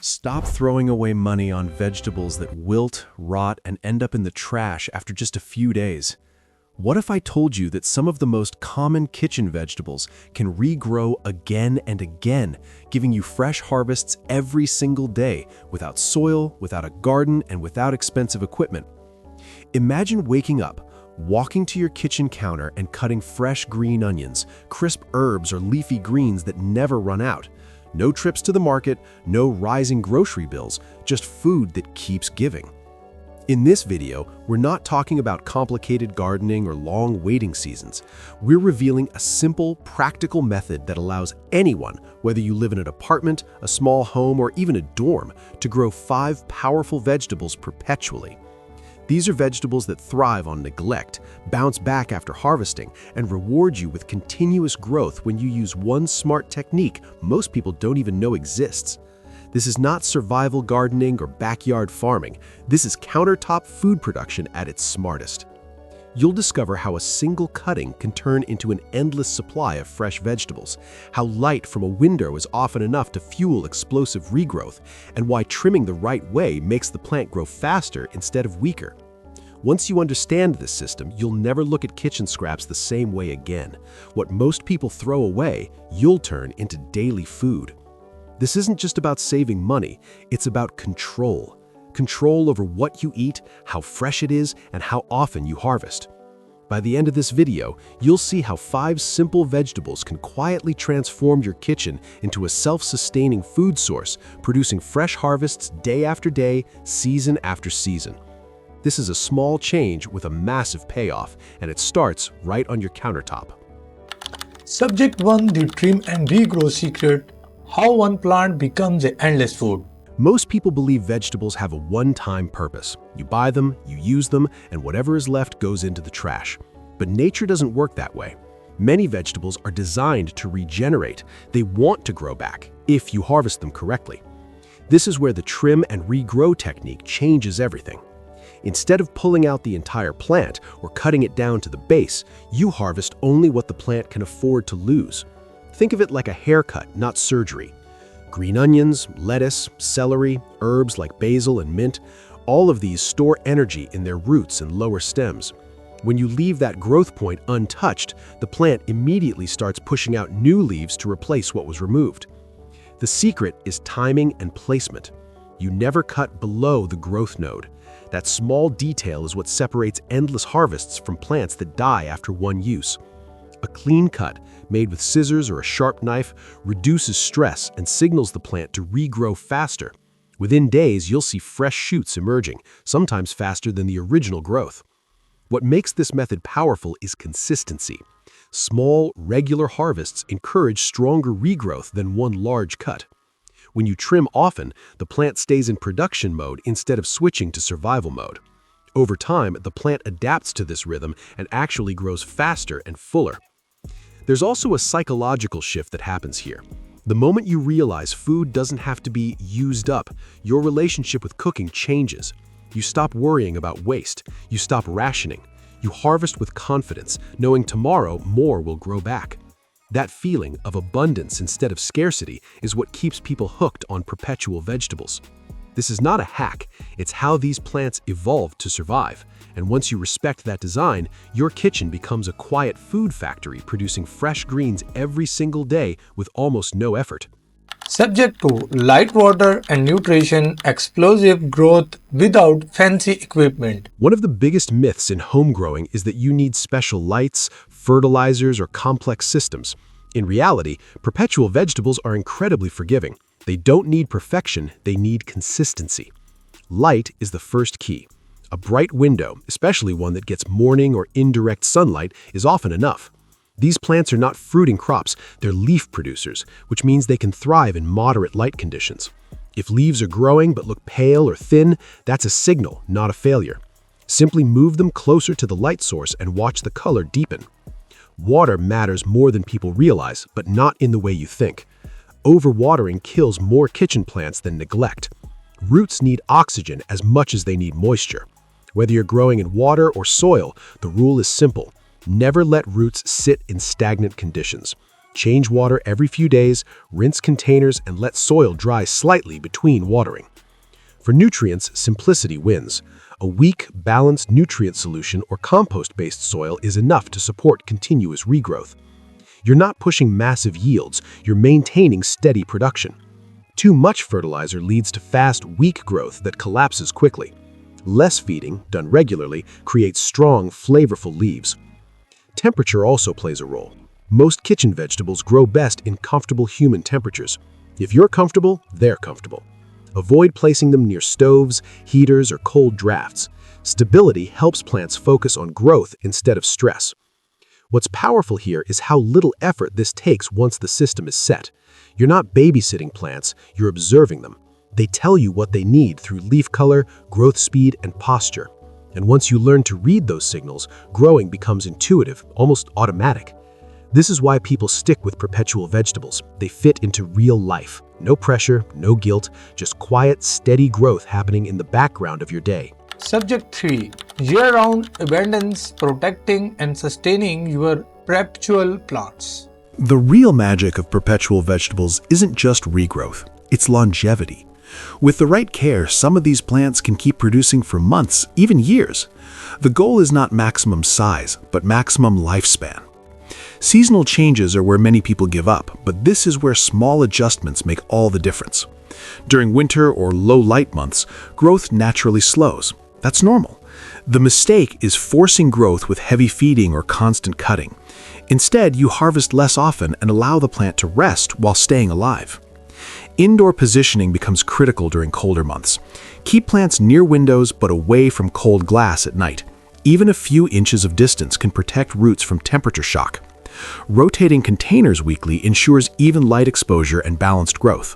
Stop throwing away money on vegetables that wilt, rot, and end up in the trash after just a few days. What if I told you that some of the most common kitchen vegetables can regrow again and again, giving you fresh harvests every single day, without soil, without a garden, and without expensive equipment? Imagine waking up, walking to your kitchen counter and cutting fresh green onions, crisp herbs, or leafy greens that never run out. No trips to the market, no rising grocery bills, just food that keeps giving. In this video, we're not talking about complicated gardening or long waiting seasons. We're revealing a simple, practical method that allows anyone, whether you live in an apartment, a small home, or even a dorm, to grow 5 powerful vegetables perpetually. These are vegetables that thrive on neglect, bounce back after harvesting, and reward you with continuous growth when you use one smart technique most people don't even know exists. This is not survival gardening or backyard farming. This is countertop food production at its smartest. You'll discover how a single cutting can turn into an endless supply of fresh vegetables, how light from a window is often enough to fuel explosive regrowth, and why trimming the right way makes the plant grow faster instead of weaker. Once you understand this system, you'll never look at kitchen scraps the same way again. What most people throw away, you'll turn into daily food. This isn't just about saving money, it's about control. Control over what you eat, how fresh it is, and how often you harvest. By the end of this video, you'll see how 5 simple vegetables can quietly transform your kitchen into a self-sustaining food source, producing fresh harvests day after day, season after season. This is a small change with a massive payoff, and it starts right on your countertop. Subject 1: The trim and regrow secret. How one plant becomes an endless food. Most people believe vegetables have a one-time purpose. You buy them, you use them, and whatever is left goes into the trash. But nature doesn't work that way. Many vegetables are designed to regenerate. They want to grow back, if you harvest them correctly. This is where the trim and regrow technique changes everything. Instead of pulling out the entire plant or cutting it down to the base, you harvest only what the plant can afford to lose. Think of it like a haircut, not surgery. Green onions, lettuce, celery, herbs like basil and mint, all of these store energy in their roots and lower stems. When you leave that growth point untouched, the plant immediately starts pushing out new leaves to replace what was removed. The secret is timing and placement. You never cut below the growth node. That small detail is what separates endless harvests from plants that die after one use. A clean cut, made with scissors or a sharp knife, reduces stress and signals the plant to regrow faster. Within days, you'll see fresh shoots emerging, sometimes faster than the original growth. What makes this method powerful is consistency. Small, regular harvests encourage stronger regrowth than one large cut. When you trim often, the plant stays in production mode instead of switching to survival mode. Over time, the plant adapts to this rhythm and actually grows faster and fuller. There's also a psychological shift that happens here. The moment you realize food doesn't have to be used up, your relationship with cooking changes. You stop worrying about waste. You stop rationing. You harvest with confidence, knowing tomorrow more will grow back. That feeling of abundance instead of scarcity is what keeps people hooked on perpetual vegetables. This is not a hack, it's how these plants evolved to survive. And once you respect that design, your kitchen becomes a quiet food factory producing fresh greens every single day with almost no effort. Subject 2: Light water and nutrition, explosive growth without fancy equipment. One of the biggest myths in home growing is that you need special lights, fertilizers, or complex systems. In reality, perpetual vegetables are incredibly forgiving. They don't need perfection, they need consistency. Light is the first key. A bright window, especially one that gets morning or indirect sunlight, is often enough. These plants are not fruiting crops, they're leaf producers, which means they can thrive in moderate light conditions. If leaves are growing but look pale or thin, that's a signal, not a failure. Simply move them closer to the light source and watch the color deepen. Water matters more than people realize, but not in the way you think. Overwatering kills more kitchen plants than neglect. Roots need oxygen as much as they need moisture. Whether you're growing in water or soil, the rule is simple. Never let roots sit in stagnant conditions. Change water every few days, rinse containers, and let soil dry slightly between watering. For nutrients, simplicity wins. A weak, balanced nutrient solution or compost-based soil is enough to support continuous regrowth. You're not pushing massive yields, you're maintaining steady production. Too much fertilizer leads to fast, weak growth that collapses quickly. Less feeding, done regularly, creates strong, flavorful leaves. Temperature also plays a role. Most kitchen vegetables grow best in comfortable human temperatures. If you're comfortable, they're comfortable. Avoid placing them near stoves, heaters, or cold drafts. Stability helps plants focus on growth instead of stress. What's powerful here is how little effort this takes once the system is set. You're not babysitting plants, you're observing them. They tell you what they need through leaf color, growth speed, and posture. And once you learn to read those signals, growing becomes intuitive, almost automatic. This is why people stick with perpetual vegetables. They fit into real life. No pressure, no guilt, just quiet, steady growth happening in the background of your day. Subject 3. Year-round abundance, protecting and sustaining your perpetual plants. The real magic of perpetual vegetables isn't just regrowth, it's longevity. With the right care, some of these plants can keep producing for months, even years. The goal is not maximum size, but maximum lifespan. Seasonal changes are where many people give up, but this is where small adjustments make all the difference. During winter or low light months, growth naturally slows. That's normal. The mistake is forcing growth with heavy feeding or constant cutting. Instead, you harvest less often and allow the plant to rest while staying alive. Indoor positioning becomes critical during colder months. Keep plants near windows but away from cold glass at night. Even a few inches of distance can protect roots from temperature shock. Rotating containers weekly ensures even light exposure and balanced growth.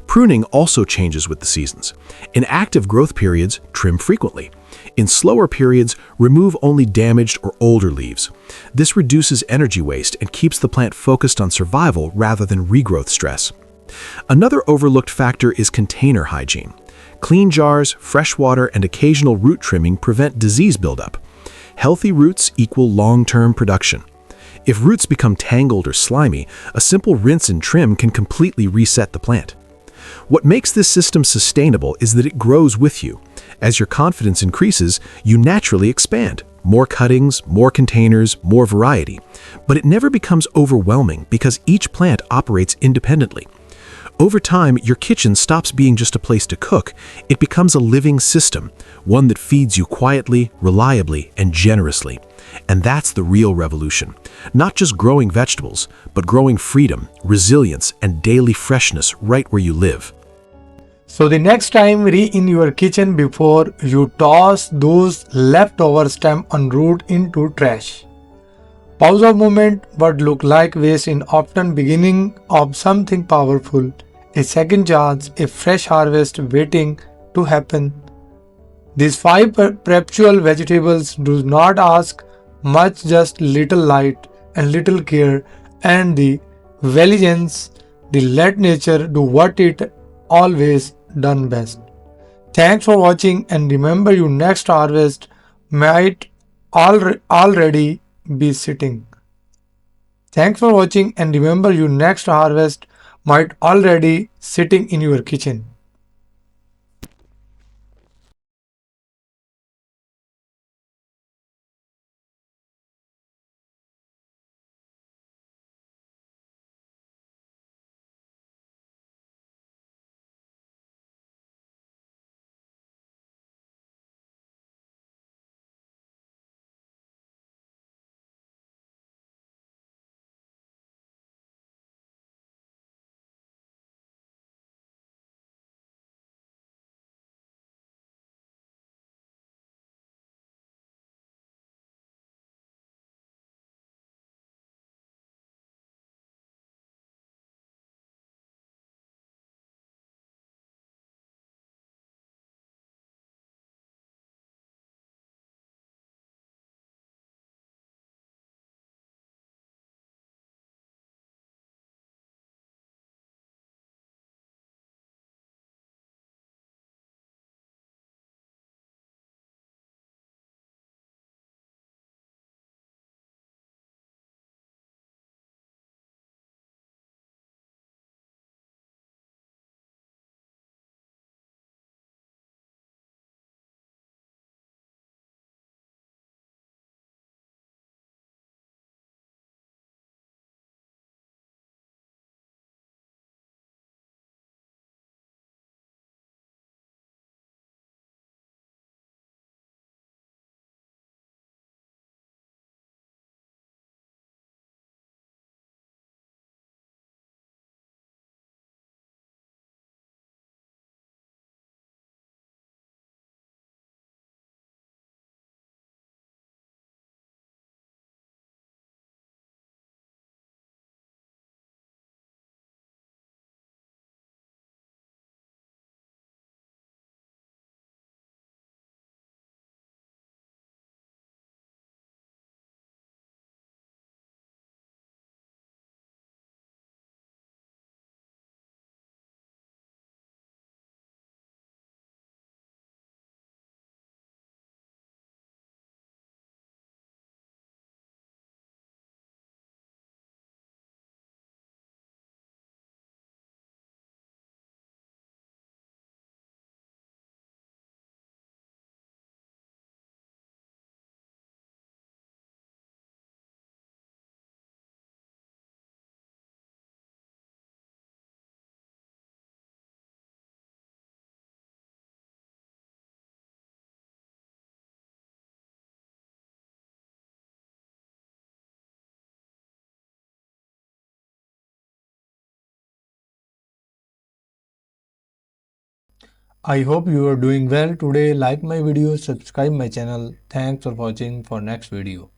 Pruning also changes with the seasons. In active growth periods, trim frequently. In slower periods, remove only damaged or older leaves. This reduces energy waste and keeps the plant focused on survival rather than regrowth stress. Another overlooked factor is container hygiene. Clean jars, fresh water, and occasional root trimming prevent disease buildup. Healthy roots equal long-term production. If roots become tangled or slimy, a simple rinse and trim can completely reset the plant. What makes this system sustainable is that it grows with you. As your confidence increases, you naturally expand. More cuttings, more containers, more variety. But it never becomes overwhelming because each plant operates independently. Over time, your kitchen stops being just a place to cook. It becomes a living system, one that feeds you quietly, reliably, and generously. And that's the real revolution. Not just growing vegetables, but growing freedom, resilience, and daily freshness right where you live. So the next time in your kitchen before you toss those leftover stem and root into trash. Pause a moment, what look like waste in often beginning of something powerful, a second chance, a fresh harvest waiting to happen. These 5 perpetual vegetables do not ask much, just little light and little care and the diligence. The let nature do what it always done best. Thanks for watching and remember your next harvest might already be sitting. Thanks for watching and remember your next harvest might already sitting in your kitchen. I hope you are doing well today. Like my video, subscribe my channel. Thanks for watching for next video.